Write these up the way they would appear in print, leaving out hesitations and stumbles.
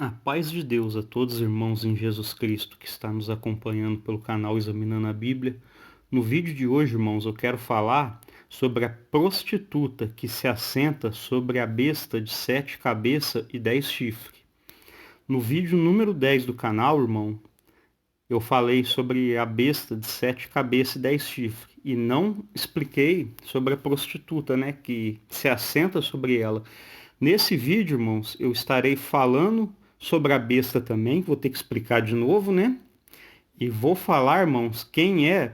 A paz de Deus a todos os irmãos em Jesus Cristo que está nos acompanhando pelo canal Examinando a Bíblia. No vídeo de hoje, irmãos, eu quero falar sobre a prostituta que se assenta sobre a besta de 7 cabeças e 10 chifres. No vídeo número 10 do canal, irmão, eu falei sobre a besta de 7 cabeças e 10 chifres e não expliquei sobre a prostituta, né, que se assenta sobre ela. Nesse vídeo, irmãos, eu estarei falando sobre a besta também, vou ter que explicar de novo, né? E vou falar, irmãos, quem é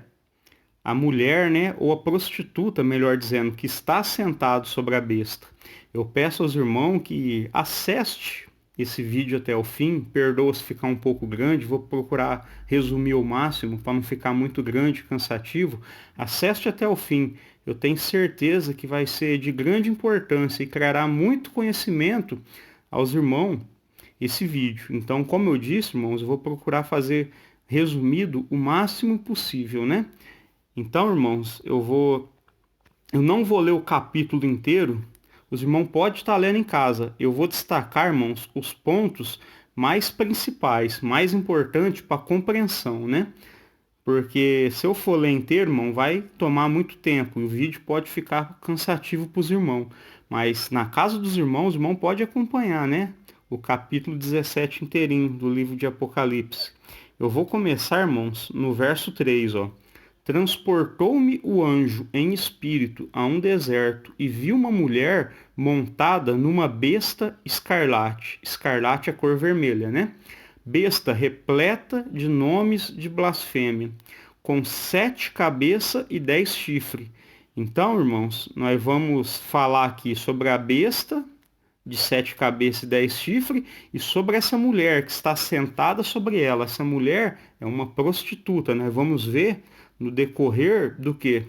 a mulher, né, ou a prostituta, melhor dizendo, que está sentado sobre a besta. Eu peço aos irmãos que acesse esse vídeo até o fim, perdoa se ficar um pouco grande, vou procurar resumir ao máximo para não ficar muito grande e cansativo. Acesse até o fim, eu tenho certeza que vai ser de grande importância e trará muito conhecimento aos irmãos esse vídeo. Então, como eu disse, irmãos, eu vou procurar fazer resumido o máximo possível, né? Então, irmãos, eu não vou ler o capítulo inteiro. Os irmãos podem estar lendo em casa. Eu vou destacar, irmãos, os pontos mais principais, mais importantes para a compreensão, né? Porque se eu for ler inteiro, irmão, vai tomar muito tempo e o vídeo pode ficar cansativo para os irmãos. Mas na casa dos irmãos, o irmão pode acompanhar, né? O capítulo 17 inteirinho do livro de Apocalipse. Eu vou começar, irmãos, no verso 3, ó. Transportou-me o anjo em espírito a um deserto e vi uma mulher montada numa besta escarlate. Escarlate é a cor vermelha, né? Besta repleta de nomes de blasfêmia, com 7 cabeças e 10 chifres. Então, irmãos, nós vamos falar aqui sobre a besta de 7 cabeças e 10 chifres e sobre essa mulher que está sentada sobre ela. Essa mulher é uma prostituta, né? Vamos ver no decorrer do quê?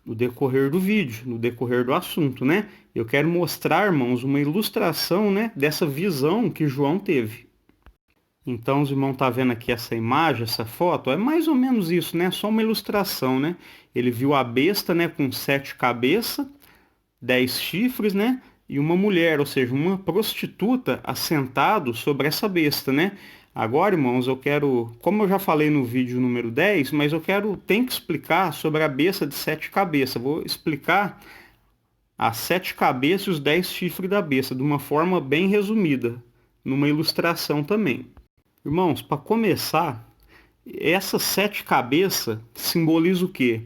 No decorrer do vídeo, no decorrer do assunto, né? Eu quero mostrar, irmãos, uma ilustração, né, dessa visão que João teve. Então, os irmãos estão vendo aqui essa imagem, essa foto, é mais ou menos isso, né? Só uma ilustração, né? Ele viu a besta, né, com 7 cabeças, 10 chifres, né? E uma mulher, ou seja, uma prostituta assentado sobre essa besta, né? Agora, irmãos, eu quero, como eu já falei no vídeo número 10, mas tenho que explicar sobre a besta de 7 cabeças. Vou explicar as 7 cabeças e os 10 chifres da besta, de uma forma bem resumida, numa ilustração também. Irmãos, para começar, essas 7 cabeças simbolizam o quê?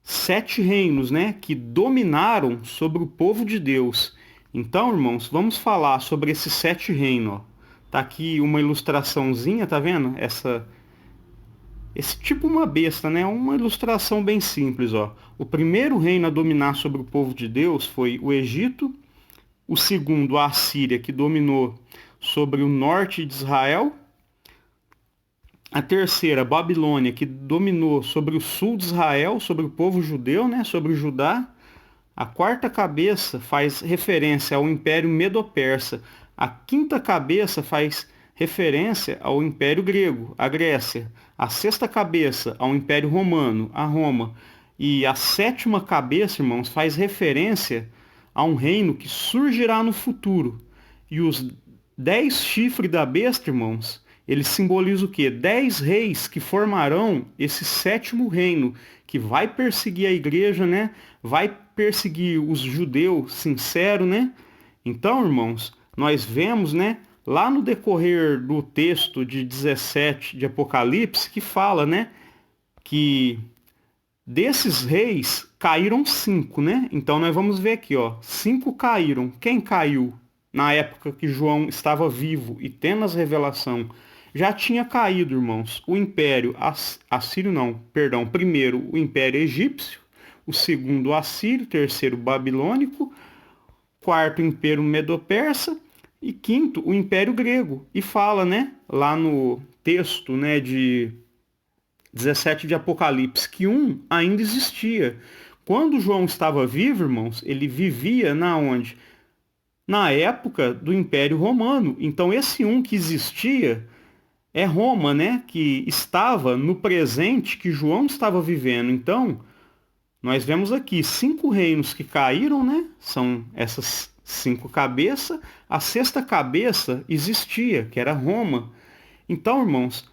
7 reinos, né, que dominaram sobre o povo de Deus. Então, irmãos, vamos falar sobre esses 7 reinos, ó. Tá aqui uma ilustraçãozinha, tá vendo? Esse tipo uma besta, né? Uma ilustração bem simples, ó. O primeiro reino a dominar sobre o povo de Deus foi o Egito. O segundo, a Assíria, que dominou sobre o norte de Israel. A terceira, a Babilônia, que dominou sobre o sul de Israel, sobre o povo judeu, né? Sobre o Judá. A quarta cabeça faz referência ao Império Medo-Persa. A quinta cabeça faz referência ao Império Grego, a Grécia. A sexta cabeça ao Império Romano, a Roma. E a sétima cabeça, irmãos, faz referência a um reino que surgirá no futuro. E os 10 chifres da besta, irmãos, eles simbolizam o quê? 10 reis que formarão esse sétimo reino, que vai perseguir a igreja, né? Vai perseguir os judeus sinceros, né? Então, irmãos, nós vemos, né, lá no decorrer do texto de 17 de Apocalipse, que fala, né, que desses reis caíram 5, né? Então nós vamos ver aqui, ó, 5 caíram. Quem caiu na época que João estava vivo e tendo as revelações? Já tinha caído, irmãos, o Império Assírio, não, perdão, primeiro o Império Egípcio, o segundo o Assírio, terceiro o Babilônico, quarto o Império Medo-Persa e quinto o Império Grego. E fala, né, lá no texto, né, de 17 de Apocalipse, que um ainda existia. Quando João estava vivo, irmãos, ele vivia na onde? Na época do Império Romano. Então esse um que existia é Roma, né, que estava no presente que João estava vivendo. Então, nós vemos aqui 5 reinos que caíram, né? São essas 5 cabeças, a sexta cabeça existia, que era Roma. Então, irmãos,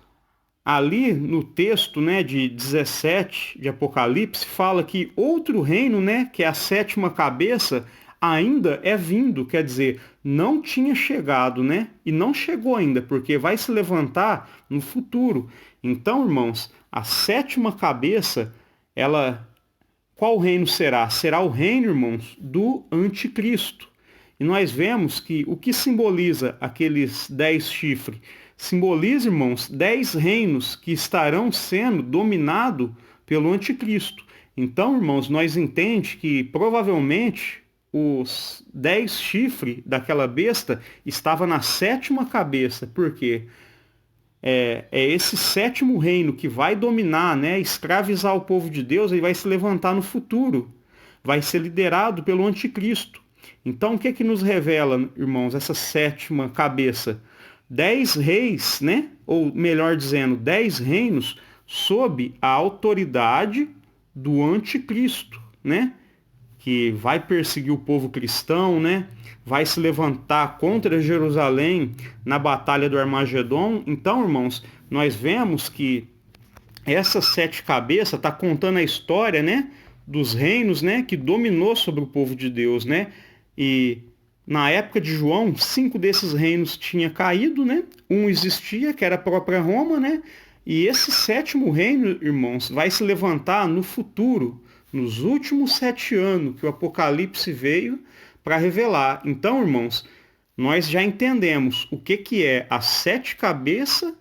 ali no texto, né, de 17 de Apocalipse, fala que outro reino, né, que é a sétima cabeça, ainda é vindo, quer dizer, não tinha chegado, né, e não chegou ainda, porque vai se levantar no futuro. Então, irmãos, a sétima cabeça, ela, qual reino será? Será o reino, irmãos, do anticristo. E nós vemos que o que simboliza aqueles 10 chifres? Simboliza, irmãos, 10 reinos que estarão sendo dominados pelo anticristo. Então, irmãos, nós entendemos que provavelmente os 10 chifres daquela besta estava na sétima cabeça. Por quê? É esse sétimo reino que vai dominar, né, escravizar o povo de Deus, e vai se levantar no futuro. Vai ser liderado pelo anticristo. Então, o que que nos revela, irmãos, essa sétima cabeça? 10 reis, né? Ou melhor dizendo, 10 reinos sob a autoridade do anticristo, né? Que vai perseguir o povo cristão, né? Vai se levantar contra Jerusalém na batalha do Armagedon. Então, irmãos, nós vemos que essas 7 cabeças está contando a história, né, dos reinos, né, que dominou sobre o povo de Deus, né? E na época de João, 5 desses reinos tinha caído, né? Um existia, que era a própria Roma, né? E esse sétimo reino, irmãos, vai se levantar no futuro, nos últimos 7 anos que o Apocalipse veio para revelar. Então, irmãos, nós já entendemos o que é as 7 cabeças,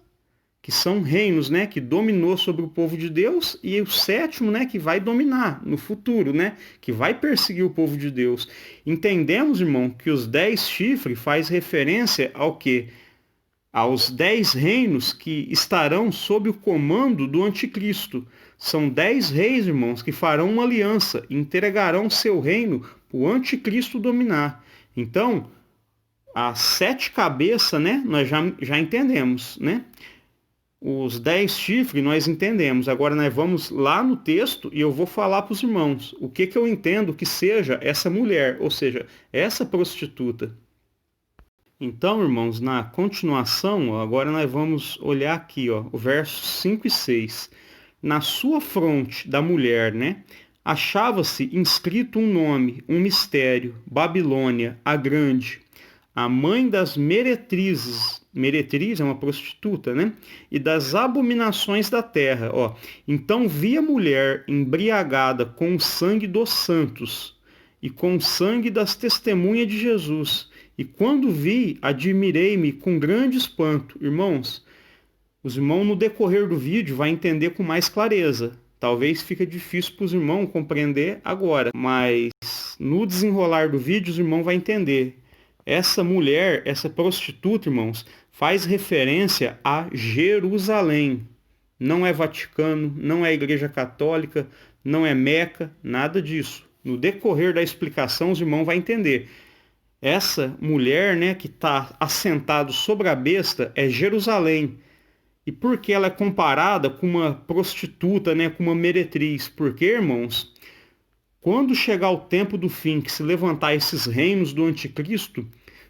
que são reinos, né, que dominou sobre o povo de Deus, e o sétimo, né, que vai dominar no futuro, né, que vai perseguir o povo de Deus. Entendemos, irmão, que os 10 chifres faz referência ao quê? Aos 10 reinos que estarão sob o comando do anticristo. São 10 reis, irmãos, que farão uma aliança e entregarão seu reino para o anticristo dominar. Então, as 7 cabeças, né, nós já entendemos, né? Os 10 chifres nós entendemos. Agora nós vamos lá no texto e eu vou falar para os irmãos o que eu entendo que seja essa mulher, ou seja, essa prostituta. Então, irmãos, na continuação, ó, agora nós vamos olhar aqui, ó, o verso 5 e 6. Na sua fronte da mulher, né, achava-se inscrito um nome, um mistério: Babilônia, a Grande, a mãe das meretrizes. Meretriz é uma prostituta, né? E das abominações da terra, ó. Então vi a mulher embriagada com o sangue dos santos e com o sangue das testemunhas de Jesus. E quando vi, admirei-me com grande espanto. Irmãos, os irmãos no decorrer do vídeo vai entender com mais clareza. Talvez fique difícil para os irmãos compreender agora, mas no desenrolar do vídeo os irmãos vão entender. Essa mulher, essa prostituta, irmãos, faz referência a Jerusalém. Não é Vaticano, não é a Igreja Católica, não é Meca, nada disso. No decorrer da explicação, os irmãos vão entender. Essa mulher, né, que está assentada sobre a besta é Jerusalém. E por que ela é comparada com uma prostituta, né, com uma meretriz? Porque, irmãos, quando chegar o tempo do fim, que se levantar esses reinos do anticristo,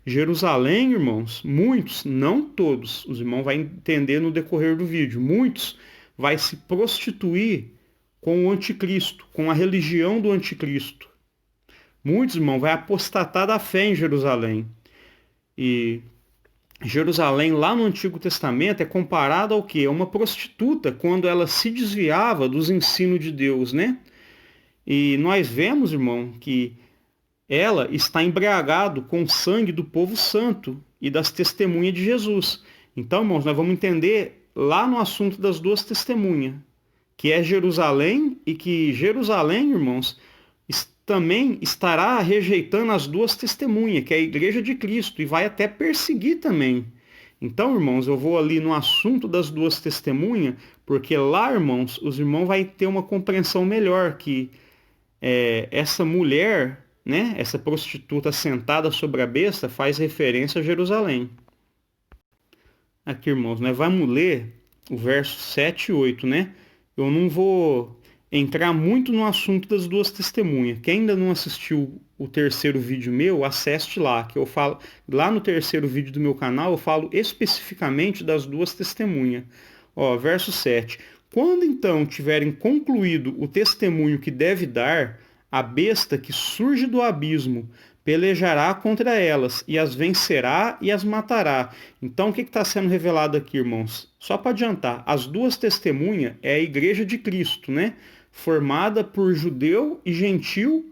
Jerusalém, irmãos, muitos, não todos, os irmãos vão entender no decorrer do vídeo, muitos vai se prostituir com o anticristo, com a religião do anticristo. Muitos, irmãos, vai apostatar da fé em Jerusalém. E Jerusalém, lá no Antigo Testamento, é comparada ao quê? A uma prostituta, quando ela se desviava dos ensinos de Deus, né? E nós vemos, irmão, que ela está embriagado com o sangue do povo santo e das testemunhas de Jesus. Então, irmãos, nós vamos entender lá no assunto das duas testemunhas, que é Jerusalém, e que Jerusalém, irmãos, também estará rejeitando as duas testemunhas, que é a Igreja de Cristo, e vai até perseguir também. Então, irmãos, eu vou ali no assunto das duas testemunhas, porque lá, irmãos, os irmãos vão ter uma compreensão melhor que essa mulher, né, essa prostituta sentada sobre a besta, faz referência a Jerusalém. Aqui, irmãos, nós vamos ler o verso 7 e 8, né? Eu não vou entrar muito no assunto das duas testemunhas. Quem ainda não assistiu o terceiro vídeo meu, acesse lá, que eu falo, lá no terceiro vídeo do meu canal, eu falo especificamente das duas testemunhas. Ó, verso 7. Quando então tiverem concluído o testemunho que deve dar, a besta que surge do abismo pelejará contra elas, e as vencerá e as matará. Então, o que está sendo revelado aqui, irmãos? Só para adiantar, as duas testemunhas é a igreja de Cristo, né? Formada por judeu e gentil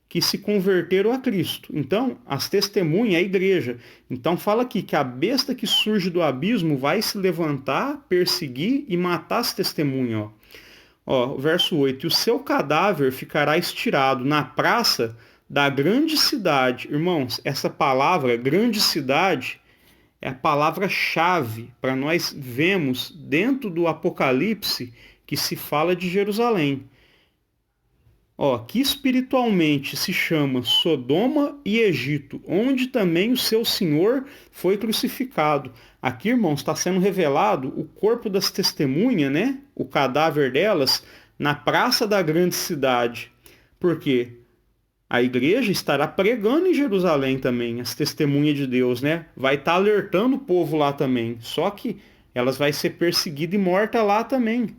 que se converteram a Cristo. Então, as testemunhas é a igreja. Então, fala aqui que a besta que surge do abismo vai se levantar, perseguir e matar as testemunhas. Ó, verso 8. E o seu cadáver ficará estirado na praça da grande cidade. Irmãos, essa palavra, grande cidade, é a palavra-chave para nós vermos dentro do Apocalipse que se fala de Jerusalém. Ó, que espiritualmente se chama Sodoma e Egito, onde também o seu Senhor foi crucificado. Aqui, irmãos, está sendo revelado o corpo das testemunhas, né? O cadáver delas na praça da grande cidade. Por quê? A igreja estará pregando em Jerusalém também, as testemunhas de Deus, né? Vai estar alertando o povo lá também. Só que elas vão ser perseguidas e mortas lá também.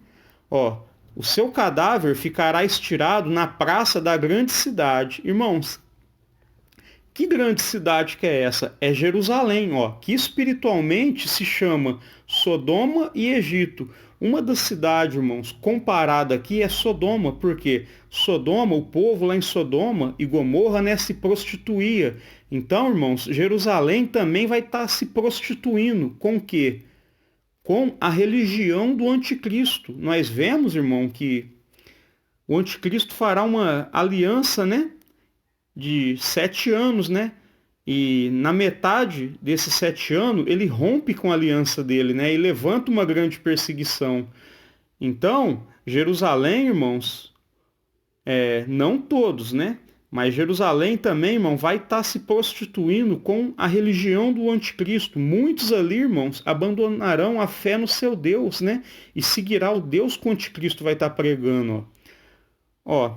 Ó, o seu cadáver ficará estirado na praça da grande cidade. Irmãos, que grande cidade que é essa? É Jerusalém, ó, que espiritualmente se chama Sodoma e Egito. Uma das cidades, irmãos, comparada aqui é Sodoma, porque Sodoma, o povo lá em Sodoma e Gomorra, né, se prostituía. Então, irmãos, Jerusalém também vai estar se prostituindo. Com o quê? Com a religião do anticristo. Nós vemos, irmão, que o anticristo fará uma aliança, né, de 7 anos, né? E na metade desses 7 anos, ele rompe com a aliança dele, né? E levanta uma grande perseguição. Então, Jerusalém, irmãos, não todos, né? Mas Jerusalém também, irmão, vai estar se prostituindo com a religião do anticristo. Muitos ali, irmãos, abandonarão a fé no seu Deus, né? E seguirá o Deus que o anticristo vai estar pregando, ó.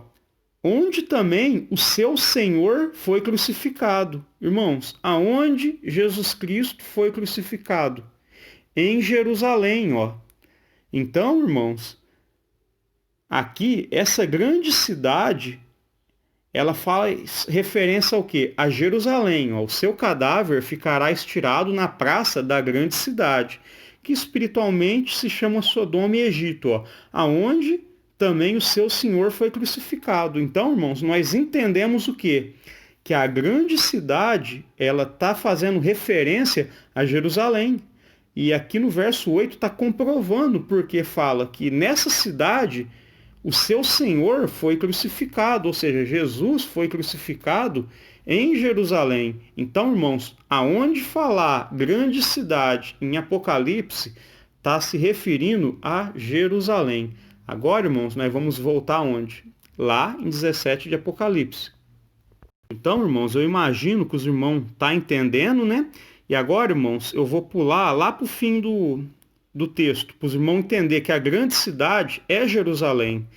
Onde também o seu Senhor foi crucificado. Irmãos, aonde Jesus Cristo foi crucificado? Em Jerusalém, ó. Então, irmãos, aqui, essa grande cidade, ela faz referência ao quê? A Jerusalém, ó. O seu cadáver ficará estirado na praça da grande cidade, que espiritualmente se chama Sodoma e Egito, ó. Aonde também o seu Senhor foi crucificado. Então, irmãos, nós entendemos o quê? Que a grande cidade, ela está fazendo referência a Jerusalém. E aqui no verso 8 está comprovando, porque fala que nessa cidade o seu Senhor foi crucificado, ou seja, Jesus foi crucificado em Jerusalém. Então, irmãos, aonde falar grande cidade em Apocalipse, está se referindo a Jerusalém. Agora, irmãos, nós vamos voltar aonde? Lá em 17 de Apocalipse. Então, irmãos, eu imagino que os irmãos estão entendendo, né? E agora, irmãos, eu vou pular lá para o fim do texto, para os irmãos entenderem que a grande cidade é Jerusalém.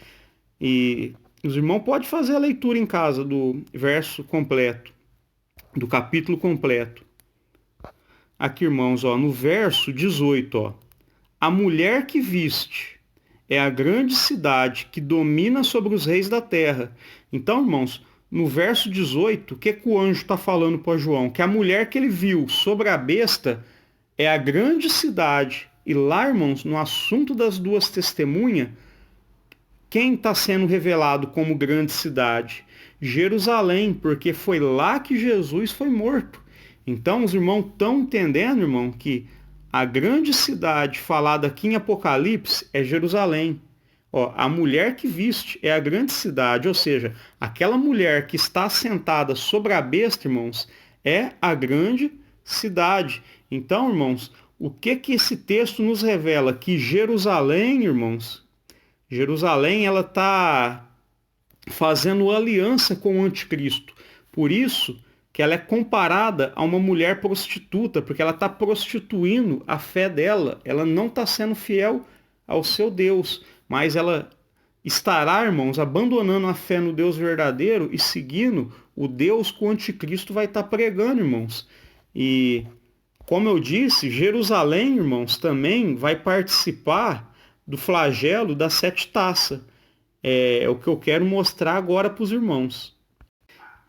E os irmãos podem fazer a leitura em casa do verso completo, do capítulo completo. Aqui, irmãos, ó, no verso 18, ó, a mulher que viste é a grande cidade que domina sobre os reis da terra. Então, irmãos, no verso 18, o que o anjo está falando para João? Que a mulher que ele viu sobre a besta é a grande cidade. E lá, irmãos, no assunto das duas testemunhas, quem está sendo revelado como grande cidade? Jerusalém, porque foi lá que Jesus foi morto. Então, os irmãos estão entendendo, irmão, que a grande cidade falada aqui em Apocalipse é Jerusalém. Ó, a mulher que viste é a grande cidade, ou seja, aquela mulher que está sentada sobre a besta, irmãos, é a grande cidade. Então, irmãos, o que esse texto nos revela? Que Jerusalém, irmãos, Jerusalém, ela está fazendo aliança com o anticristo. Por isso que ela é comparada a uma mulher prostituta, porque ela está prostituindo a fé dela. Ela não está sendo fiel ao seu Deus, mas ela estará, irmãos, abandonando a fé no Deus verdadeiro e seguindo o Deus que o anticristo vai estar pregando, irmãos. E, como eu disse, Jerusalém, irmãos, também vai participar do flagelo das 7 taças. É o que eu quero mostrar agora para os irmãos.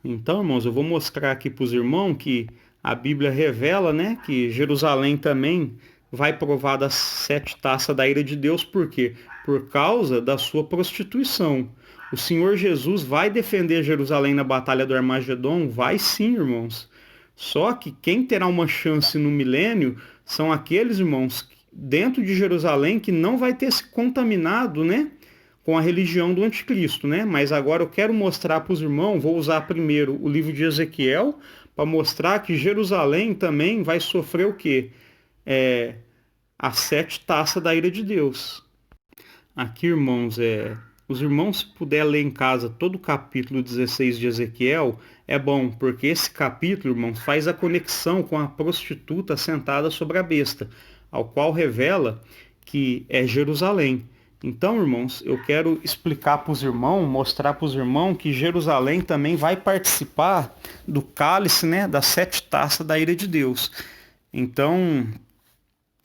Então, irmãos, eu vou mostrar aqui para os irmãos que a Bíblia revela, né, que Jerusalém também vai provar das 7 taças da ira de Deus. Por quê? Por causa da sua prostituição. O Senhor Jesus vai defender Jerusalém na batalha do Armagedon? Vai sim, irmãos. Só que quem terá uma chance no milênio são aqueles, irmãos, dentro de Jerusalém que não vai ter se contaminado, né, com a religião do anticristo, né? Mas agora eu quero mostrar para os irmãos, vou usar primeiro o livro de Ezequiel, para mostrar que Jerusalém também vai sofrer o quê? As 7 taças da ira de Deus. Aqui, irmãos, os irmãos, se puder ler em casa todo o capítulo 16 de Ezequiel, é bom, porque esse capítulo, irmãos, faz a conexão com a prostituta sentada sobre a besta, ao qual revela que é Jerusalém. Então, irmãos, eu quero explicar para os irmãos, mostrar para os irmãos que Jerusalém também vai participar do cálice, né, das 7 taças da ira de Deus. Então,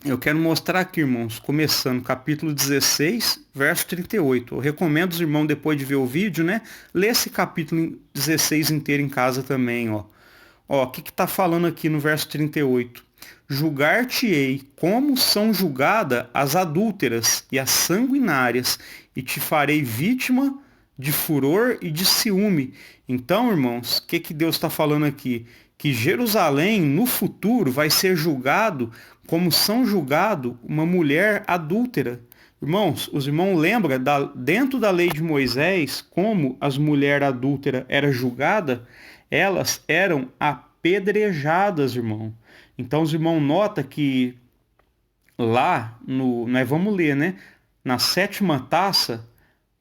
eu quero mostrar aqui, irmãos, começando capítulo 16, verso 38. Eu recomendo os irmãos, depois de ver o vídeo, né, ler esse capítulo 16 inteiro em casa também, ó. Ó, o que está falando aqui no verso 38? Julgar-te-ei como são julgadas as adúlteras e as sanguinárias, e te farei vítima de furor e de ciúme. Então, irmãos, o que Deus está falando aqui? Que Jerusalém, no futuro, vai ser julgado como são julgado uma mulher adúltera. Irmãos, os irmãos lembram, dentro da lei de Moisés, como as mulheres adúlteras eram julgadas? Elas eram apedrejadas, irmão. Então os irmãos notam que lá, nós vamos ler, né? Na 7ª taça,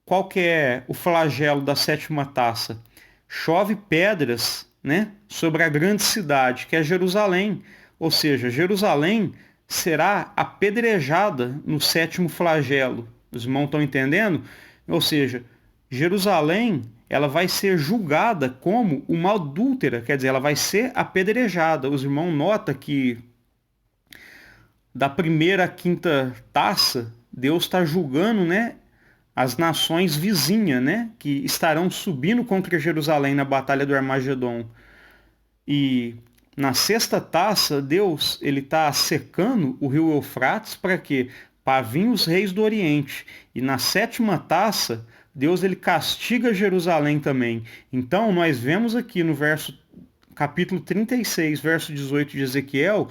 qual que é o flagelo da 7ª taça? Chove pedras, né, sobre a grande cidade, que é Jerusalém. Ou seja, Jerusalém será apedrejada no 7º flagelo. Os irmãos estão entendendo? Ou seja, Jerusalém, ela vai ser julgada como uma adúltera, quer dizer, ela vai ser apedrejada. Os irmãos notam que da 1ª à 5ª taça, Deus está julgando, né, as nações vizinhas, né, que estarão subindo contra Jerusalém na batalha do Armagedon. E na 6ª taça, Deus ele está secando o rio Eufrates para quê? Para vir os reis do Oriente. E na 7ª taça, Deus ele castiga Jerusalém também. Então nós vemos aqui no capítulo 36, verso 18 de Ezequiel,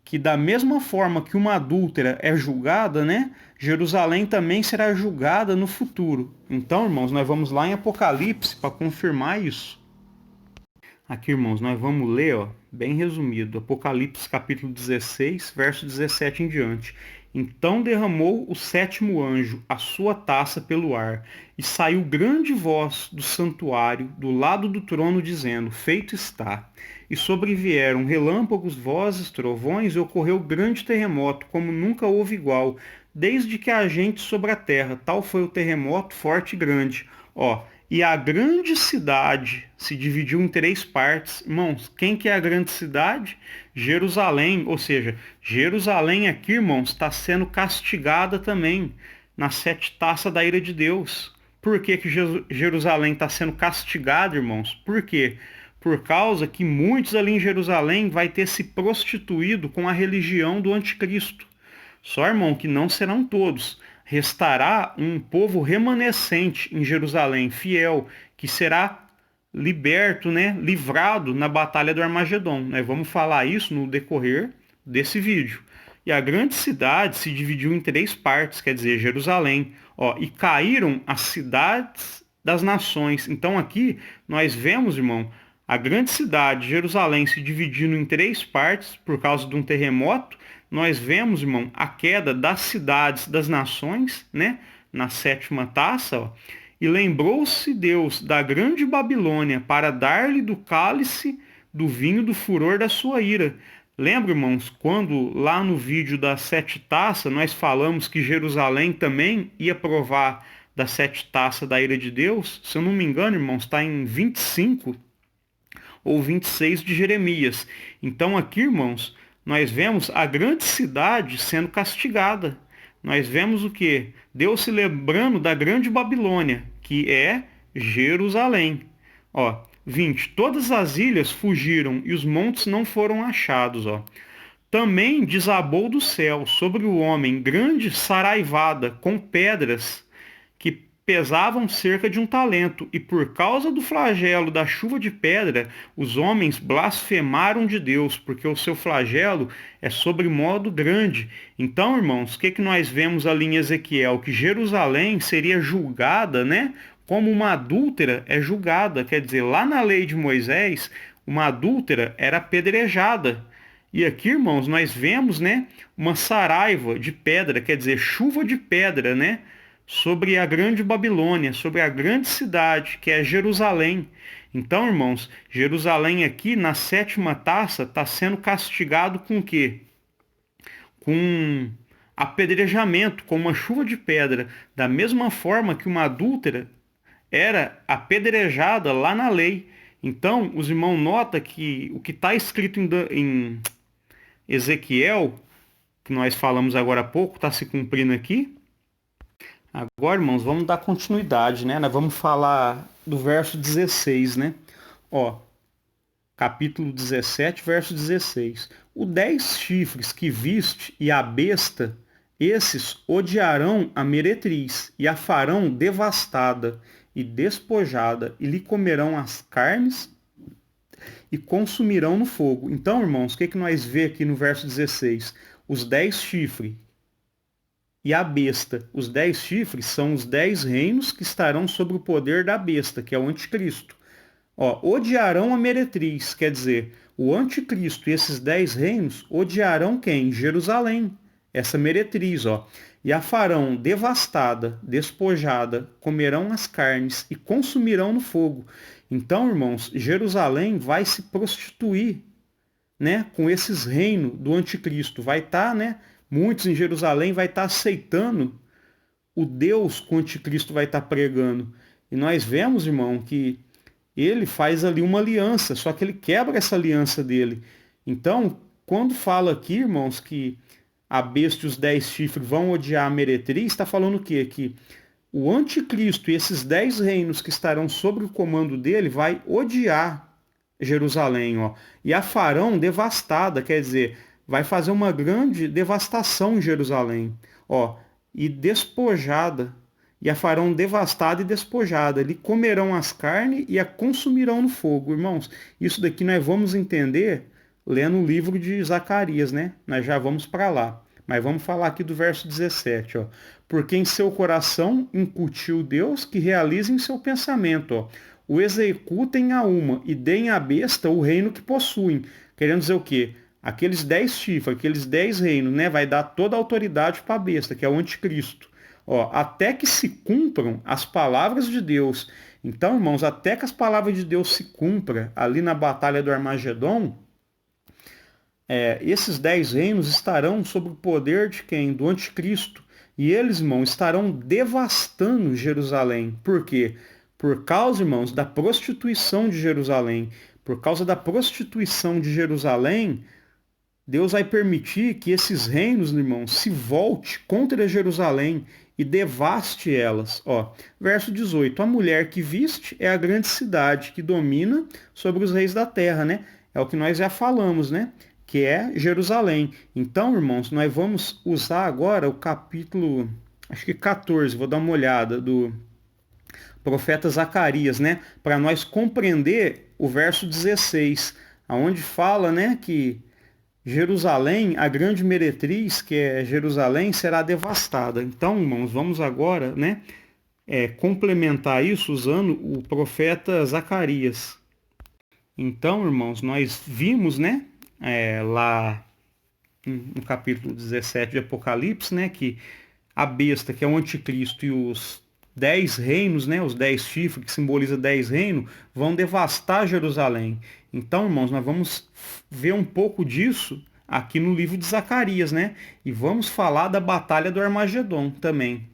que da mesma forma que uma adúltera é julgada, né, Jerusalém também será julgada no futuro. Então, irmãos, nós vamos lá em Apocalipse para confirmar isso. Aqui, irmãos, nós vamos ler, ó, bem resumido, Apocalipse capítulo 16, verso 17 em diante. Então derramou o 7º anjo a sua taça pelo ar, e saiu grande voz do santuário, do lado do trono, dizendo: Feito está. E sobrevieram relâmpagos, vozes, trovões, e ocorreu grande terremoto, como nunca houve igual, desde que há gente sobre a terra. Tal foi o terremoto, forte e grande. Ó, e a grande cidade se dividiu em 3 partes. Irmãos, quem que é a grande cidade? Jerusalém. Ou seja, Jerusalém aqui, irmãos, está sendo castigada também nas 7 taças da ira de Deus. Por que Jerusalém está sendo castigada, irmãos? Por quê? Por causa que muitos ali em Jerusalém vai ter se prostituído com a religião do anticristo. Só, irmão, que não serão todos. Restará um povo remanescente em Jerusalém, fiel, que será liberto, né, livrado na batalha do Armagedon. Nós vamos falar isso no decorrer desse vídeo. E a grande cidade se dividiu em 3 partes, quer dizer, Jerusalém. Ó, e caíram as cidades das nações. Então aqui nós vemos, irmão, a grande cidade, Jerusalém, se dividindo em 3 partes por causa de um terremoto. Nós vemos, irmão, a queda das cidades das nações, né, na 7ª taça, ó. E lembrou-se Deus da grande Babilônia para dar-lhe do cálice do vinho do furor da sua ira. Lembra, irmãos, quando lá no vídeo das 7 taças nós falamos que Jerusalém também ia provar das 7 taças da ira de Deus, se eu não me engano, irmãos, está em 25 ou 26 de Jeremias. Então aqui, irmãos, nós vemos a grande cidade sendo castigada. Nós vemos o que? Deus se lembrando da grande Babilônia, que é Jerusalém. Ó, 20. Todas as ilhas fugiram e os montes não foram achados. Ó. Também desabou do céu sobre o homem grande saraivada com pedras que pesavam cerca de 1 talento, e por causa do flagelo da chuva de pedra, os homens blasfemaram de Deus, porque o seu flagelo é sobremodo grande. Então, irmãos, o que nós vemos ali em Ezequiel? Que Jerusalém seria julgada, né? Como uma adúltera é julgada. Quer dizer, lá na lei de Moisés, uma adúltera era apedrejada. E aqui, irmãos, nós vemos, né, uma saraiva de pedra, quer dizer, chuva de pedra, né, sobre a grande Babilônia, sobre a grande cidade, que é Jerusalém. Então, irmãos, Jerusalém aqui, na 7ª taça, está sendo castigado com o quê? Com apedrejamento, com uma chuva de pedra, da mesma forma que uma adúltera era apedrejada lá na lei. Então, os irmãos notam que o que está escrito em Ezequiel, que nós falamos agora há pouco, está se cumprindo aqui. Agora, irmãos, vamos dar continuidade, né? Nós vamos falar do verso 16, né? Ó, capítulo 17, verso 16. Os 10 chifres que viste e a besta, esses odiarão a meretriz e a farão devastada e despojada, e lhe comerão as carnes e consumirão no fogo. Então, irmãos, o que nós vemos aqui no verso 16? Os 10 chifres e a besta. Os 10 chifres são os 10 reinos que estarão sob o poder da besta, que é o anticristo. Ó, odiarão a meretriz, quer dizer, o anticristo e esses 10 reinos odiarão quem? Jerusalém, essa meretriz, ó. E a farão devastada, despojada, comerão as carnes e consumirão no fogo. Então, irmãos, Jerusalém vai se prostituir, né, com esses reinos do anticristo. Vai estar, né, muitos em Jerusalém vai estar aceitando o Deus que o anticristo vai estar pregando. E nós vemos, irmão, que ele faz ali uma aliança, só que ele quebra essa aliança dele. Então, quando fala aqui, irmãos, que a besta e os 10 chifres vão odiar a meretriz, está falando o quê? Que o anticristo e esses 10 reinos que estarão sob o comando dele vai odiar Jerusalém, ó, e a farão devastada, quer dizer, vai fazer uma grande devastação em Jerusalém, ó, e despojada, e a farão devastada e despojada, lhe comerão as carnes e a consumirão no fogo. Irmãos, isso daqui nós vamos entender lendo o livro de Zacarias, né? Nós já vamos para lá. Mas vamos falar aqui do verso 17, ó. Porque em seu coração incutiu Deus que realize em seu pensamento, ó. O executem a uma e deem à besta o reino que possuem. Querendo dizer o quê? Aqueles 10 chifres, aqueles 10 reinos, né? Vai dar toda a autoridade para a besta, que é o anticristo. Ó, até que se cumpram as palavras de Deus. Então, irmãos, até que as palavras de Deus se cumpram ali na batalha do Armagedon, esses 10 reinos estarão sob o poder de quem? Do anticristo. E eles, irmãos, estarão devastando Jerusalém. Por quê? Por causa, irmãos, da prostituição de Jerusalém. Por causa da prostituição de Jerusalém, Deus vai permitir que esses reinos, irmãos, se volte contra Jerusalém e devaste elas. Ó, verso 18. A mulher que viste é a grande cidade que domina sobre os reis da terra, né? É o que nós já falamos, né? Que é Jerusalém. Então, irmãos, nós vamos usar agora o capítulo, acho que 14, vou dar uma olhada, do profeta Zacarias, né? Para nós compreender o verso 16, aonde fala, né, que Jerusalém, a grande meretriz, que é Jerusalém, será devastada. Então, irmãos, vamos agora, né, complementar isso usando o profeta Zacarias. Então, irmãos, nós vimos, né, lá no capítulo 17 de Apocalipse, né, que a besta, que é o anticristo, e os 10 reinos, né, os 10 chifres, que simboliza 10 reinos, vão devastar Jerusalém. Então, irmãos, nós vamos ver um pouco disso aqui no livro de Zacarias, né? E vamos falar da batalha do Armagedon também.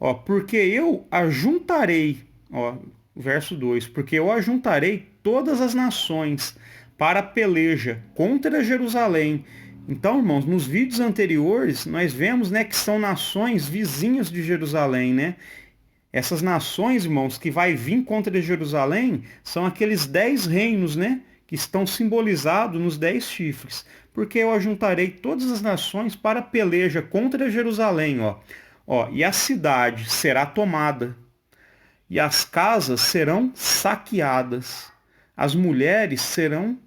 Ó, porque eu ajuntarei, ó, verso 2, porque eu ajuntarei todas as nações para a peleja contra Jerusalém. Então, irmãos, nos vídeos anteriores nós vemos, né, que são nações vizinhas de Jerusalém, né? Essas nações, irmãos, que vai vir contra Jerusalém, são aqueles 10 reinos, né? Que estão simbolizados nos 10 chifres. Porque eu ajuntarei todas as nações para a peleja contra Jerusalém, ó. Ó, e a cidade será tomada, e as casas serão saqueadas, as mulheres serão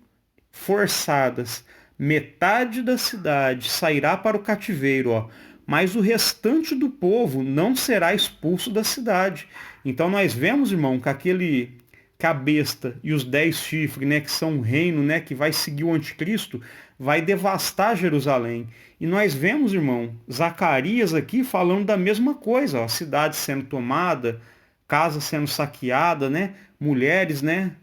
forçadas, metade da cidade sairá para o cativeiro, ó, mas o restante do povo não será expulso da cidade. Então nós vemos, irmão, que a besta e os 10 chifres, né, que são um reino, né, que vai seguir o anticristo, vai devastar Jerusalém. E nós vemos, irmão, Zacarias aqui falando da mesma coisa, ó, a cidade sendo tomada, casa sendo saqueada, né, mulheres, né,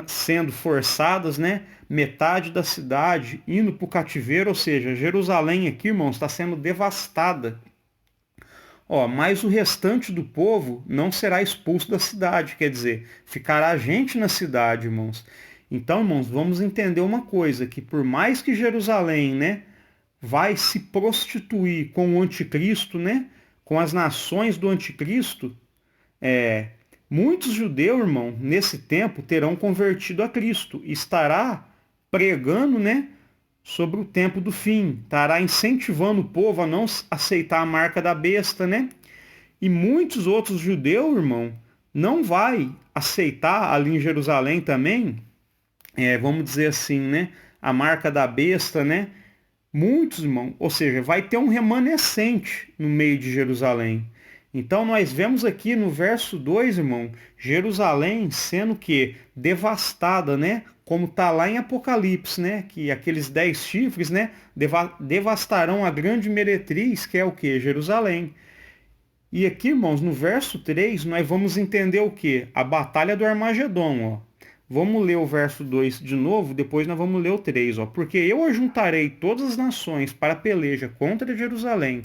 sendo forçadas, né, metade da cidade indo para o cativeiro, ou seja, Jerusalém aqui, irmãos, está sendo devastada. Ó, mas o restante do povo não será expulso da cidade, quer dizer, ficará gente na cidade, irmãos. Então, irmãos, vamos entender uma coisa, que por mais que Jerusalém, né, vai se prostituir com o anticristo, né, com as nações do anticristo, muitos judeus, irmão, nesse tempo terão convertido a Cristo e estará pregando, né, sobre o tempo do fim, estará incentivando o povo a não aceitar a marca da besta, né? E muitos outros judeus, irmão, não vai aceitar ali em Jerusalém também, vamos dizer assim, né, a marca da besta, né? Muitos, irmão, ou seja, vai ter um remanescente no meio de Jerusalém. Então nós vemos aqui no verso 2, irmão, Jerusalém sendo que devastada, né? Como está lá em Apocalipse, né? Que aqueles 10 chifres, né? Devastarão a grande meretriz, que é o que? Jerusalém. E aqui, irmãos, no verso 3, nós vamos entender o que? A batalha do Armagedon, ó. Vamos ler o verso 2 de novo, depois nós vamos ler o 3, ó. Porque eu ajuntarei todas as nações para a peleja contra Jerusalém,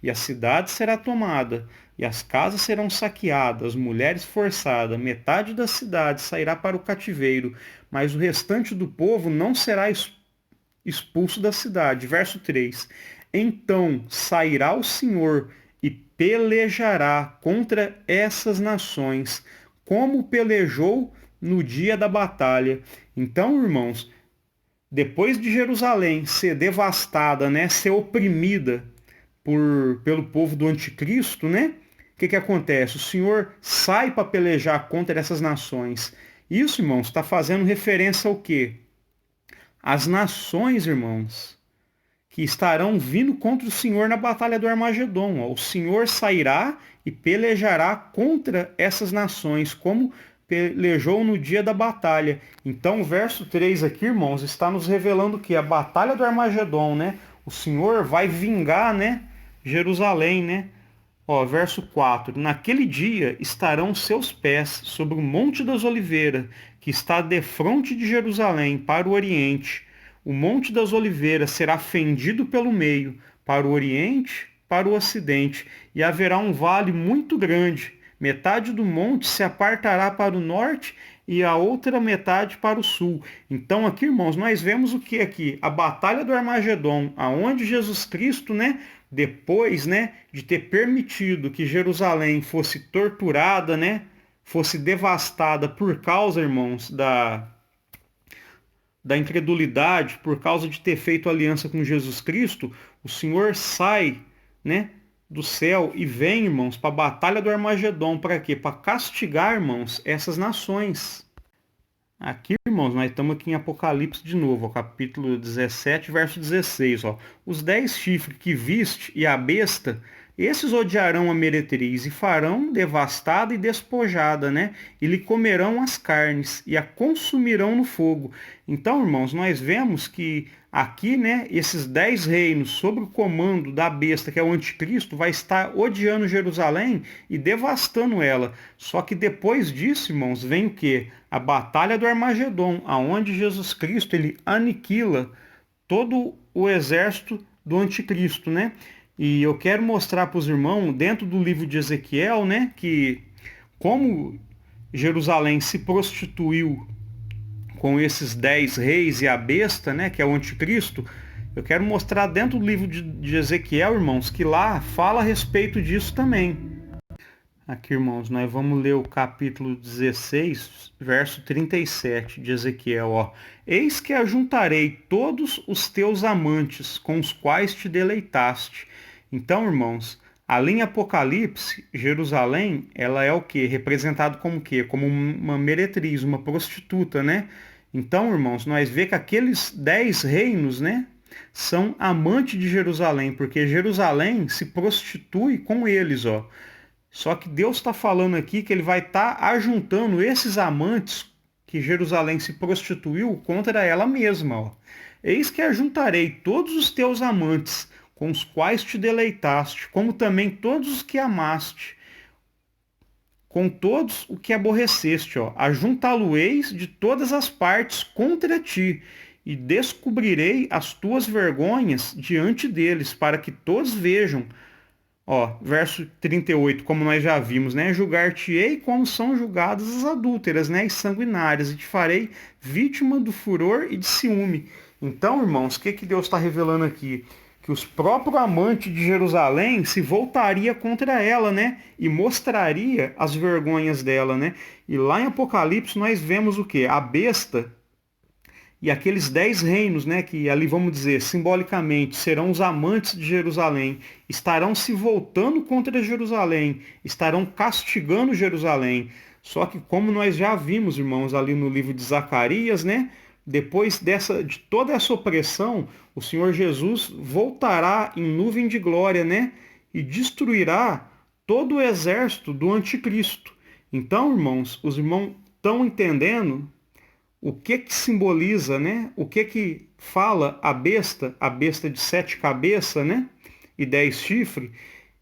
e a cidade será tomada, e as casas serão saqueadas, as mulheres forçadas, metade da cidade sairá para o cativeiro, mas o restante do povo não será expulso da cidade. Verso 3. Então sairá o Senhor e pelejará contra essas nações, como pelejou no dia da batalha. Então, irmãos, depois de Jerusalém ser devastada, né, ser oprimida pelo povo do anticristo, né, o que acontece? O Senhor sai para pelejar contra essas nações. Isso, irmãos, está fazendo referência ao quê? As nações, irmãos, que estarão vindo contra o Senhor na batalha do Armagedon. O Senhor sairá e pelejará contra essas nações, como pelejou no dia da batalha. Então, o verso 3 aqui, irmãos, está nos revelando que a batalha do Armagedon, né? O Senhor vai vingar, né, Jerusalém, né? Ó, verso 4. Naquele dia estarão seus pés sobre o Monte das Oliveiras, que está defronte de Jerusalém, para o oriente. O Monte das Oliveiras será fendido pelo meio, para o oriente, para o ocidente, e haverá um vale muito grande. Metade do monte se apartará para o norte e a outra metade para o sul. Então aqui, irmãos, nós vemos o que aqui? A batalha do Armagedon, aonde Jesus Cristo, né, depois, né, de ter permitido que Jerusalém fosse torturada, né, fosse devastada por causa, irmãos, da incredulidade, por causa de ter feito aliança com Jesus Cristo, o Senhor sai, né, do céu e vem, irmãos, para a batalha do Armagedon. Para quê? Para castigar, irmãos, essas nações. Aqui, irmãos, nós estamos aqui em Apocalipse de novo, ó, capítulo 17, verso 16. Ó. Os 10 chifres que viste e a besta, esses odiarão a meretriz e farão devastada e despojada, né? E lhe comerão as carnes e a consumirão no fogo. Então, irmãos, nós vemos que aqui, né, esses 10 reinos sob o comando da besta, que é o anticristo, vai estar odiando Jerusalém e devastando ela. Só que depois disso, irmãos, vem o quê? A batalha do Armagedon, aonde Jesus Cristo ele aniquila todo o exército do anticristo, né? E eu quero mostrar para os irmãos, dentro do livro de Ezequiel, né, que como Jerusalém se prostituiu com esses 10 reis e a besta, né, que é o anticristo, eu quero mostrar dentro do livro de Ezequiel, irmãos, que lá fala a respeito disso também. Aqui, irmãos, nós vamos ler o capítulo 16, verso 37 de Ezequiel, ó. Eis que ajuntarei todos os teus amantes com os quais te deleitaste. Então, irmãos, ali em Apocalipse, Jerusalém, ela é o quê? Representado como o quê? Como uma meretriz, uma prostituta, né? Então, irmãos, nós vemos que aqueles 10 reinos, né, são amantes de Jerusalém, porque Jerusalém se prostitui com eles, ó. Só que Deus está falando aqui que ele vai estar ajuntando esses amantes que Jerusalém se prostituiu contra ela mesma. Ó. Eis que ajuntarei todos os teus amantes com os quais te deleitaste, como também todos os que amaste, com todos o que aborreceste. Ajuntá-lo-eis de todas as partes contra ti, e descobrirei as tuas vergonhas diante deles, para que todos vejam. Verso 38, como nós já vimos, né? Julgar-te-ei como são julgadas as adúlteras, né? E sanguinárias, e te farei vítima do furor e de ciúme. Então, irmãos, o que Deus está revelando aqui? Que os próprios amantes de Jerusalém se voltaria contra ela, né? E mostraria as vergonhas dela, né? E lá em Apocalipse nós vemos o quê? A besta e aqueles 10 reinos, né, que ali vamos dizer, simbolicamente, serão os amantes de Jerusalém, estarão se voltando contra Jerusalém, estarão castigando Jerusalém. Só que como nós já vimos, irmãos, ali no livro de Zacarias, né, depois de toda essa opressão, o Senhor Jesus voltará em nuvem de glória, né, e destruirá todo o exército do anticristo. Então, irmãos, os irmãos estão entendendo o que simboliza, né? O que fala a besta de 7 cabeças, né? E 10 chifres.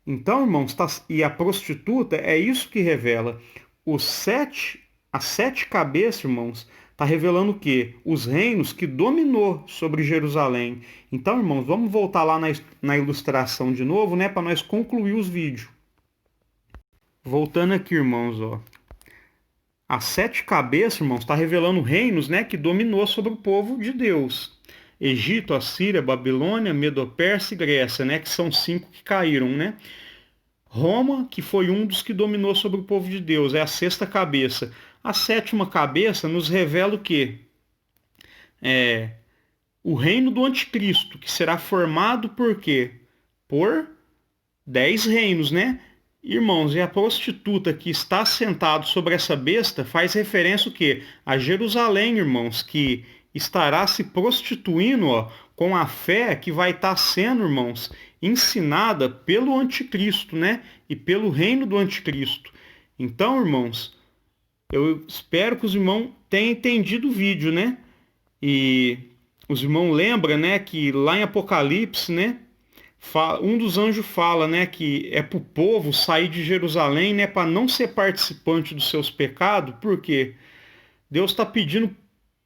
Então, irmãos, e a prostituta é isso que revela. As 7 cabeças, irmãos, está revelando o quê? Os reinos que dominou sobre Jerusalém. Então, irmãos, vamos voltar lá na ilustração de novo, né? Para nós concluir os vídeos. Voltando aqui, irmãos, ó. As 7 cabeças, irmãos, está revelando reinos, né, que dominou sobre o povo de Deus. Egito, Assíria, Babilônia, Medo-Pérsia e Grécia, né, que são 5 que caíram, né? Roma, que foi um dos que dominou sobre o povo de Deus, é a 6ª cabeça. A 7ª cabeça nos revela o quê? O reino do anticristo, que será formado por quê? Por 10 reinos, né? Irmãos, e a prostituta que está sentada sobre essa besta faz referência o quê? A Jerusalém, irmãos, que estará se prostituindo, com a fé que vai estar sendo, irmãos, ensinada pelo anticristo, né? E pelo reino do anticristo. Então, irmãos, eu espero que os irmãos tenham entendido o vídeo, né? E os irmãos lembram, né, que lá em Apocalipse, né? Um dos anjos fala, né, que é para o povo sair de Jerusalém, né, para não ser participante dos seus pecados, porque Deus está pedindo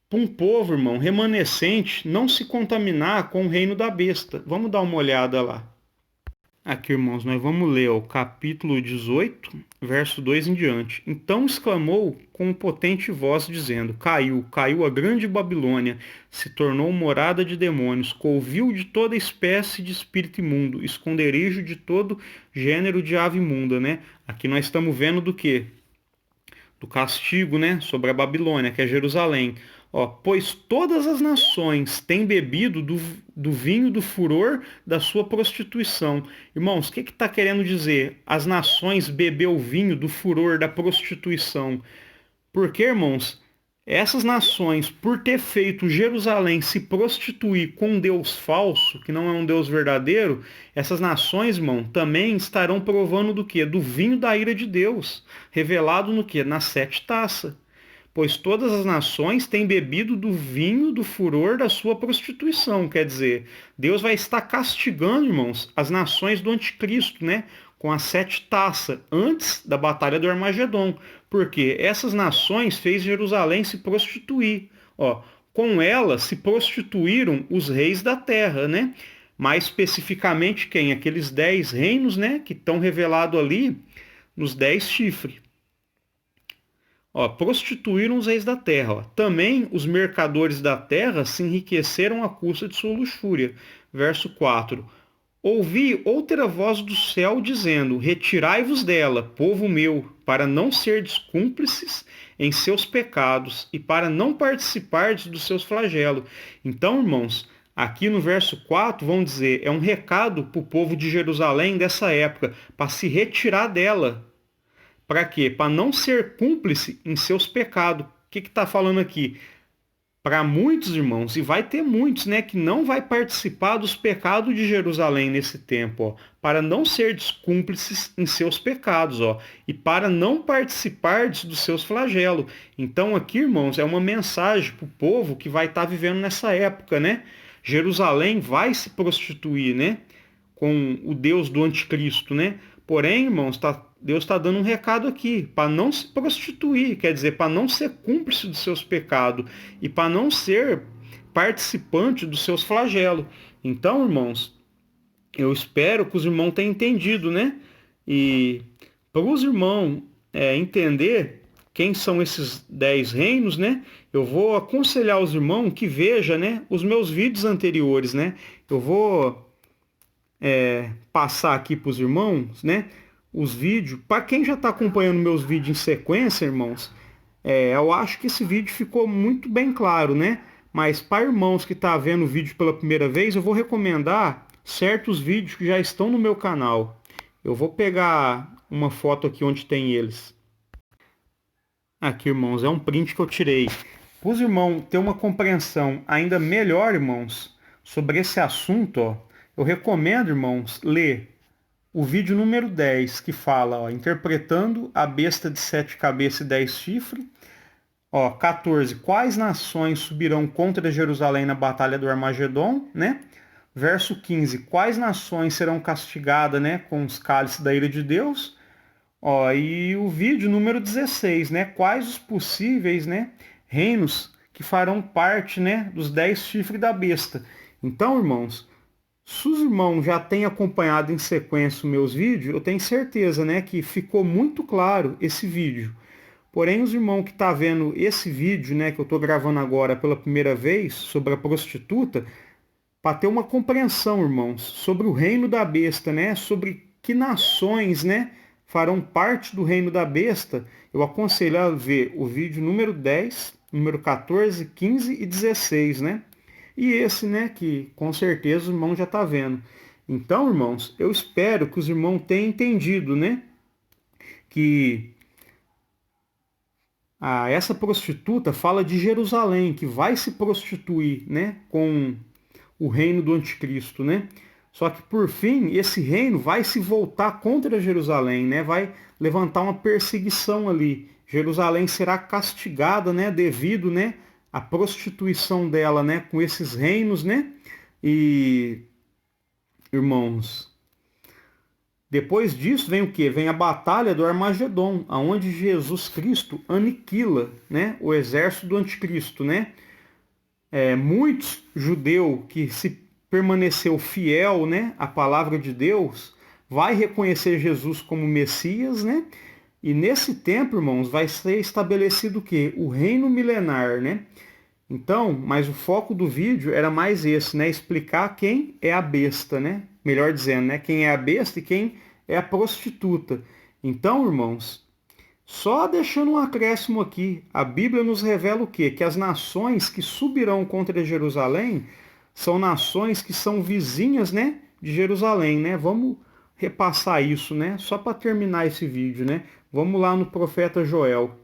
para um povo, irmão, remanescente, não se contaminar com o reino da besta. Vamos dar uma olhada lá. Aqui, irmãos, nós vamos ler o capítulo 18, verso 2 em diante. Então exclamou com potente voz, dizendo: caiu a grande Babilônia, se tornou morada de demônios, covil de toda espécie de espírito imundo, esconderijo de todo gênero de ave imunda, né? Aqui nós estamos vendo do quê? Do castigo, né? Sobre a Babilônia, que é Jerusalém. Pois todas as nações têm bebido do vinho do furor da sua prostituição. Irmãos, o que está querendo dizer? As nações bebeu o vinho do furor da prostituição. Porque, irmãos, essas nações, por ter feito Jerusalém se prostituir com um Deus falso, que não é um Deus verdadeiro, essas nações, irmão, também estarão provando do quê? Do vinho da ira de Deus, revelado no quê? Nas 7 taças. Pois todas as nações têm bebido do vinho do furor da sua prostituição. Quer dizer, Deus vai estar castigando, irmãos, as nações do anticristo, né? Com as 7 taças, antes da batalha do Armagedon. Porque essas nações fez Jerusalém se prostituir. Com elas se prostituíram os reis da terra, né? Mais especificamente quem? Aqueles 10 reinos, né, que estão revelados ali nos 10 chifres. Ó, prostituíram os reis da terra. Ó. Também os mercadores da terra se enriqueceram à custa de sua luxúria. Verso 4. Ouvi outra voz do céu dizendo: Retirai-vos dela, povo meu, para não serdes cúmplices em seus pecados e para não participardes dos seus flagelos. Então, irmãos, aqui no verso 4, vão dizer, é um recado para o povo de Jerusalém dessa época, para se retirar dela. Para quê? Para não ser cúmplice em seus pecados. O que está falando aqui? Para muitos irmãos, e vai ter muitos, né, que não vai participar dos pecados de Jerusalém nesse tempo, ó, para não ser cúmplices em seus pecados, ó, e para não participar dos seus flagelos. Então aqui, irmãos, é uma mensagem para o povo que vai estar vivendo nessa época, né? Jerusalém vai se prostituir, né, com o Deus do anticristo, né? Porém, irmãos, Deus está dando um recado aqui, para não se prostituir, quer dizer, para não ser cúmplice dos seus pecados e para não ser participante dos seus flagelos. Então, irmãos, eu espero que os irmãos tenham entendido, né? E para os irmãos entender quem são esses 10 reinos, né? Eu vou aconselhar os irmãos que vejam, né, os meus vídeos anteriores, né? Eu vou passar aqui para os irmãos, né, os vídeos. Para quem já está acompanhando meus vídeos em sequência, irmãos, eu acho que esse vídeo ficou muito bem claro, né? Mas para irmãos que estão vendo o vídeo pela primeira vez, eu vou recomendar certos vídeos que já estão no meu canal. Eu vou pegar uma foto aqui onde tem eles. Aqui, irmãos, é um print que eu tirei. Para os irmãos ter uma compreensão ainda melhor, irmãos, sobre esse assunto, ó, eu recomendo, irmãos, ler o vídeo número 10, que fala, ó, interpretando a besta de 7 cabeças e 10 chifres. Ó, 14, quais nações subirão contra Jerusalém na batalha do Armagedon, né? Verso 15, quais nações serão castigadas, né, com os cálices da ira de Deus? Ó, e o vídeo número 16, né, quais os possíveis, né, reinos que farão parte, né, dos 10 chifres da besta. Então, irmãos, se os irmãos já têm acompanhado em sequência os meus vídeos, eu tenho certeza, né, que ficou muito claro esse vídeo. Porém, os irmãos que estão vendo esse vídeo, né, que eu estou gravando agora pela primeira vez, sobre a prostituta, para ter uma compreensão, irmãos, sobre o reino da besta, né, sobre que nações, né, farão parte do reino da besta, eu aconselho a ver o vídeo número 10, número 14, 15 e 16, né? E esse, né, que com certeza o irmão já está vendo. Então, irmãos, eu espero que os irmãos tenham entendido, né, que essa prostituta fala de Jerusalém, que vai se prostituir, né, com o reino do anticristo, né? Só que, por fim, esse reino vai se voltar contra Jerusalém, né? Vai levantar uma perseguição ali. Jerusalém será castigada, né, devido, né, à prostituição dela, né, com esses reinos, né? E, irmãos, depois disso vem o quê? Vem a batalha do Armagedon, aonde Jesus Cristo aniquila, né, o exército do anticristo, né? Muitos judeus que se permaneceu fiel, né, à palavra de Deus, vai reconhecer Jesus como Messias, né? E nesse tempo, irmãos, vai ser estabelecido o quê? O reino milenar, né? Então, mas o foco do vídeo era mais esse, né? Explicar quem é a besta, né? Melhor dizendo, né? Quem é a besta e quem é a prostituta. Então, irmãos, só deixando um acréscimo aqui, a Bíblia nos revela o quê? Que as nações que subirão contra Jerusalém são nações que são vizinhas, né, de Jerusalém, né? Vamos repassar isso, né? Só para terminar esse vídeo, né? Vamos lá no profeta Joel.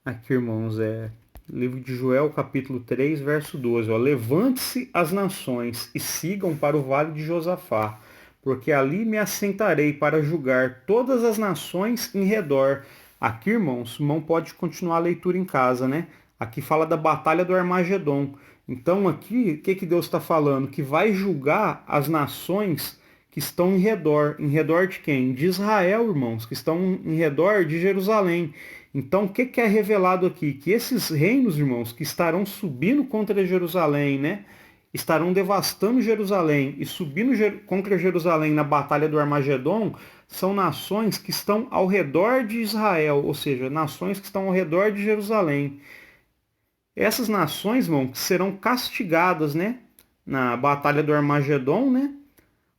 Aqui, irmãos, livro de Joel, capítulo 3, verso 12. Ó, levante-se as nações e sigam para o vale de Josafá, porque ali me assentarei para julgar todas as nações em redor. Aqui, irmãos, o irmão pode continuar a leitura em casa, né? Aqui fala da batalha do Armagedon. Então aqui, o que Deus está falando? Que vai julgar as nações que estão em redor. Em redor de quem? De Israel, irmãos, que estão em redor de Jerusalém. Então, o que é revelado aqui? Que esses reinos, irmãos, que estarão subindo contra Jerusalém, né? estarão devastando Jerusalém e subindo contra Jerusalém na batalha do Armagedon, são nações que estão ao redor de Israel, ou seja, nações que estão ao redor de Jerusalém. Essas nações, irmão, serão castigadas, né, na batalha do Armagedon, né?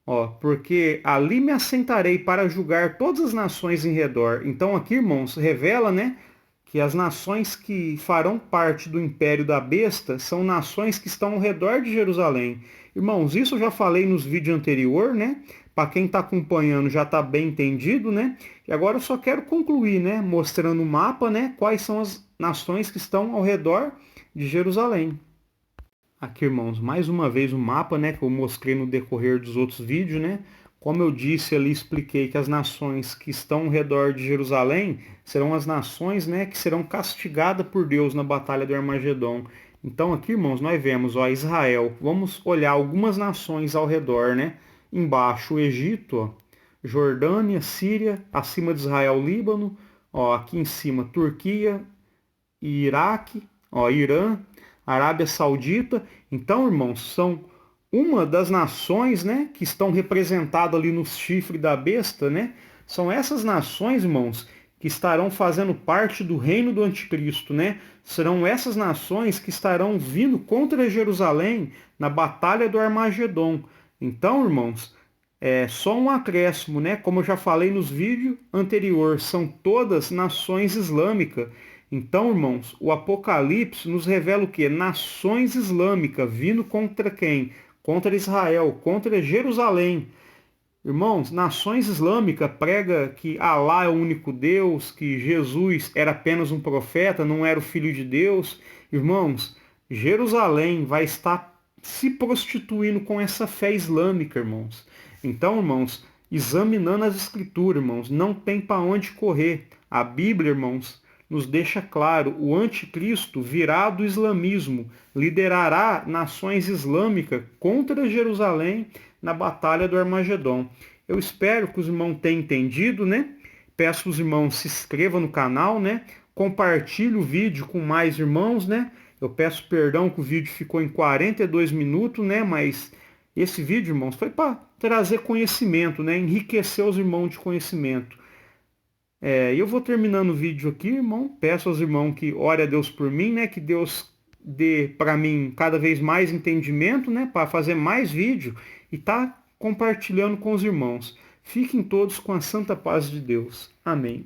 Ó, porque ali me assentarei para julgar todas as nações em redor. Então aqui, irmãos, revela, né, que as nações que farão parte do império da besta são nações que estão ao redor de Jerusalém. Irmãos, isso eu já falei nos vídeos anteriores, né? Para quem está acompanhando já está bem entendido, né? E agora eu só quero concluir, né? Mostrando o mapa, né? Quais são as nações que estão ao redor de Jerusalém. Aqui, irmãos, mais uma vez o mapa, né, que eu mostrei no decorrer dos outros vídeos, né? Como eu disse ali, expliquei que as nações que estão ao redor de Jerusalém serão as nações, né, que serão castigadas por Deus na batalha do Armagedon. Então aqui, irmãos, nós vemos, ó, Israel. Vamos olhar algumas nações ao redor, né? Embaixo o Egito, ó, Jordânia, Síria, acima de Israel, Líbano, ó, aqui em cima Turquia, Iraque, ó, Irã, Arábia Saudita. Então, irmãos, são uma das nações, né, que estão representadas ali no chifre da besta, né? São essas nações, irmãos, que estarão fazendo parte do reino do anticristo, né? Serão essas nações que estarão vindo contra Jerusalém na batalha do Armagedon. Então, irmãos, é só um acréscimo, né? Como eu já falei nos vídeos anteriores, são todas nações islâmicas. Então, irmãos, o Apocalipse nos revela o quê? Nações islâmicas vindo contra quem? Contra Israel, contra Jerusalém. Irmãos, nações islâmicas prega que Alá é o único Deus, que Jesus era apenas um profeta, não era o Filho de Deus. Irmãos, Jerusalém vai estar se prostituindo com essa fé islâmica, irmãos. Então, irmãos, examinando as escrituras, irmãos, não tem para onde correr. A Bíblia, irmãos, nos deixa claro, o anticristo virá do islamismo, liderará nações islâmicas contra Jerusalém na batalha do Armagedon. Eu espero que os irmãos tenham entendido, né? Peço que os irmãos se inscrevam no canal, né? Compartilhe o vídeo com mais irmãos, né? Eu peço perdão que o vídeo ficou em 42 minutos, né? Mas esse vídeo, irmãos, foi para trazer conhecimento, né? Enriquecer os irmãos de conhecimento. E eu vou terminando o vídeo aqui, irmão. Peço aos irmãos que ore a Deus por mim, né? Que Deus dê para mim cada vez mais entendimento, né? Para fazer mais vídeo e tá compartilhando com os irmãos. Fiquem todos com a santa paz de Deus. Amém.